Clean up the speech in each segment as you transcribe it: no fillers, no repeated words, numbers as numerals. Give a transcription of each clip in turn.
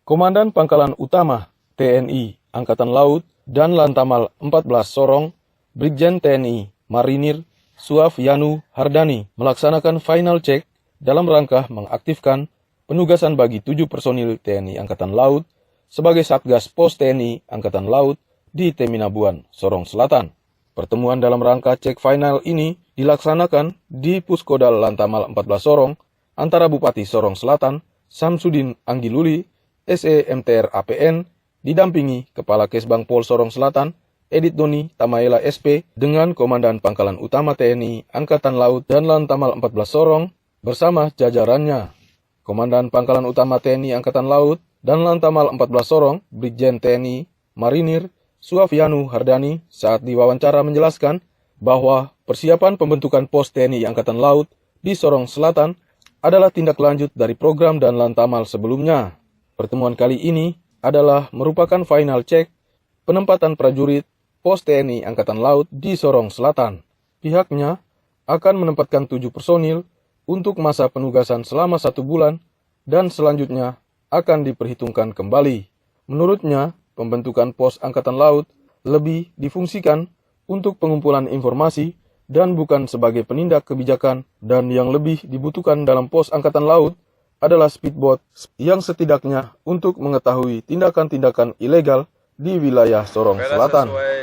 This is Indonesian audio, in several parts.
Komandan Pangkalan Utama TNI Angkatan Laut dan Lantamal 14 Sorong, Brigjen TNI Marinir Suafyanu Hardani melaksanakan final check dalam rangka mengaktifkan penugasan bagi 7 personil TNI Angkatan Laut sebagai Satgas Pos TNI Angkatan Laut di Teminabuan, Sorong Selatan. Pertemuan dalam rangka cek final ini dilaksanakan di Puskodal Lantamal 14 Sorong antara Bupati Sorong Selatan Samsudin Anggiluli, SE MTR APN, didampingi Kepala Kesbang Pol Sorong Selatan, Edit Doni Tamaela SP, dengan Komandan Pangkalan Utama TNI Angkatan Laut dan Lantamal 14 Sorong bersama jajarannya. Komandan Pangkalan Utama TNI Angkatan Laut dan Lantamal 14 Sorong, Brigjen TNI Marinir Suafyanu Hardani saat diwawancara menjelaskan bahwa persiapan pembentukan pos TNI Angkatan Laut di Sorong Selatan adalah tindak lanjut dari program dan Lantamal sebelumnya. Pertemuan kali ini adalah merupakan final check penempatan prajurit pos TNI Angkatan Laut di Sorong Selatan. Pihaknya akan menempatkan 7 personil untuk masa penugasan selama 1 bulan dan selanjutnya akan diperhitungkan kembali. Menurutnya, pembentukan pos Angkatan Laut lebih difungsikan untuk pengumpulan informasi dan bukan sebagai penindak kebijakan, dan yang lebih dibutuhkan dalam pos Angkatan Laut adalah speedboat yang setidaknya untuk mengetahui tindakan-tindakan ilegal di wilayah Sorong Selatan. Sesuai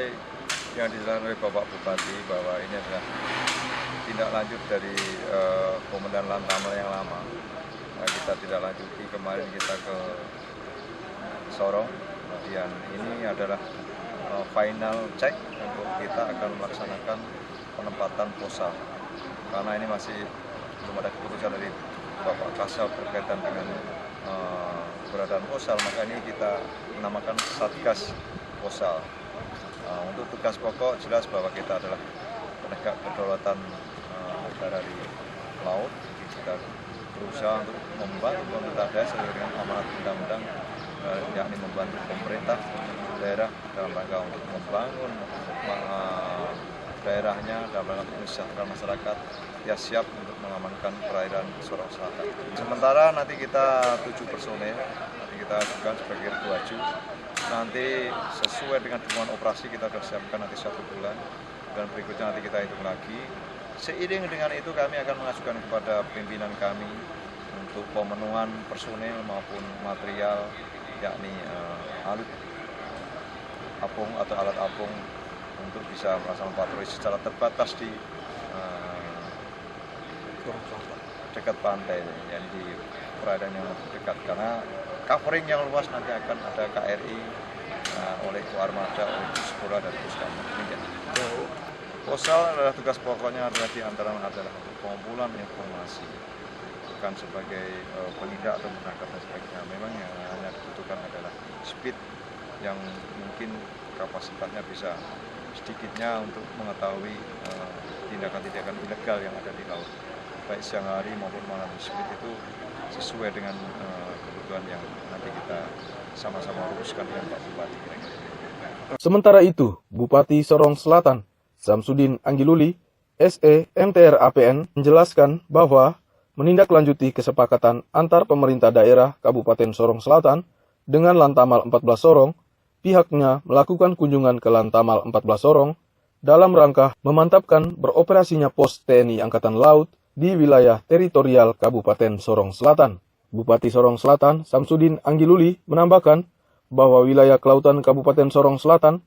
yang disampaikan oleh Bapak Bupati bahwa ini adalah tindak lanjut dari Komandan Lantamal yang lama. Kita tidak lanjuti, kemarin kita ke Sorong, kemudian ini adalah final check untuk kita akan melaksanakan penempatan posal. Karena ini masih belum ada keputusan dari Bapak Kasal berkaitan dengan keberadaan posal, maka ini kita menamakan Satgas Posal. Untuk tugas pokok jelas bahwa kita adalah penegak kedaulatan negara di laut. Jadi kita berusaha untuk membantu pemerintah daerah sesuai dengan amanat undang-undang, yakni membantu pemerintah daerah dalam rangka untuk membangun daerahnya dalam rangka mensejahterakan masyarakat, ya siap untuk mengamankan perairan Sorong Selatan. Sementara nanti kita 7 personel, nanti kita ajukan sebagai baju. Nanti sesuai dengan dukungan operasi kita sudah siapkan nanti 1 bulan, dan berikutnya nanti kita hitung lagi. Seiring dengan itu kami akan mengajukan kepada pimpinan kami untuk pemenuhan personel maupun material, yakni alat apung atau alat apung untuk bisa melaksanakan patroli secara terbatas di dekat pantai, yang di perairan yang dekat, karena covering yang luas nanti akan ada KRI oleh Armada, oleh Puspora dan Puskama. Posal adalah tugas pokoknya adalah adalah untuk pengumpulan informasi, bukan sebagai penindak atau menangkap dan sebagainya. Memang yang hanya dibutuhkan adalah speed yang mungkin kapasitasnya bisa sedikitnya untuk mengetahui tindakan-tindakan ilegal yang ada di laut, baik siang hari maupun malam. Speed itu sesuai dengan kebutuhan yang nanti kita sama-sama rumuskan dengan Pak Bupati. Sementara itu, Bupati Sorong Selatan Samsudin Anggiluli, SE MTR APN, menjelaskan bahwa menindaklanjuti kesepakatan antar pemerintah daerah Kabupaten Sorong Selatan dengan Lantamal 14 Sorong, pihaknya melakukan kunjungan ke Lantamal 14 Sorong dalam rangka memantapkan beroperasinya pos TNI Angkatan Laut di wilayah teritorial Kabupaten Sorong Selatan. Bupati Sorong Selatan Samsudin Anggiluli menambahkan bahwa wilayah kelautan Kabupaten Sorong Selatan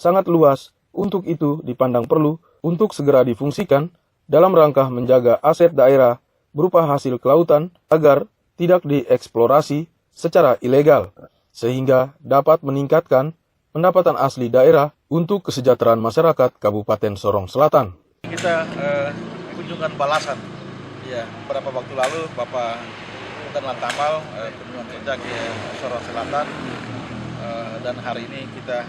sangat luas, untuk itu dipandang perlu untuk segera difungsikan dalam rangka menjaga aset daerah berupa hasil kelautan agar tidak dieksplorasi secara ilegal, sehingga dapat meningkatkan pendapatan asli daerah untuk kesejahteraan masyarakat Kabupaten Sorong Selatan. Kita kunjungan balasan. Ya, beberapa waktu lalu Bapak Komandan Lantamal kunjungan kerja ke Sorong Selatan, dan hari ini kita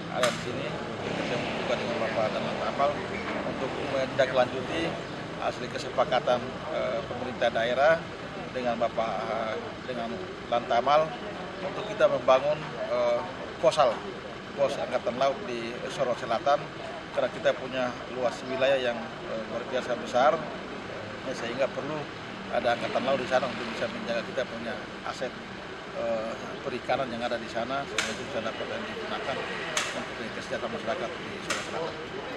ada di sini juga dengan Bapak dan Lantamal untuk menindaklanjuti hasil kesepakatan pemerintah daerah dengan Bapak dengan Lantamal untuk kita membangun pos Angkatan Laut di Sorong Selatan, karena kita punya luas wilayah yang luar biasa besar, sehingga perlu ada Angkatan Laut di sana untuk bisa menjaga kita punya aset perikanan yang ada di sana, sehingga itu bisa dapat digunakan untuk kesejahteraan masyarakat di Sulawesi Selatan.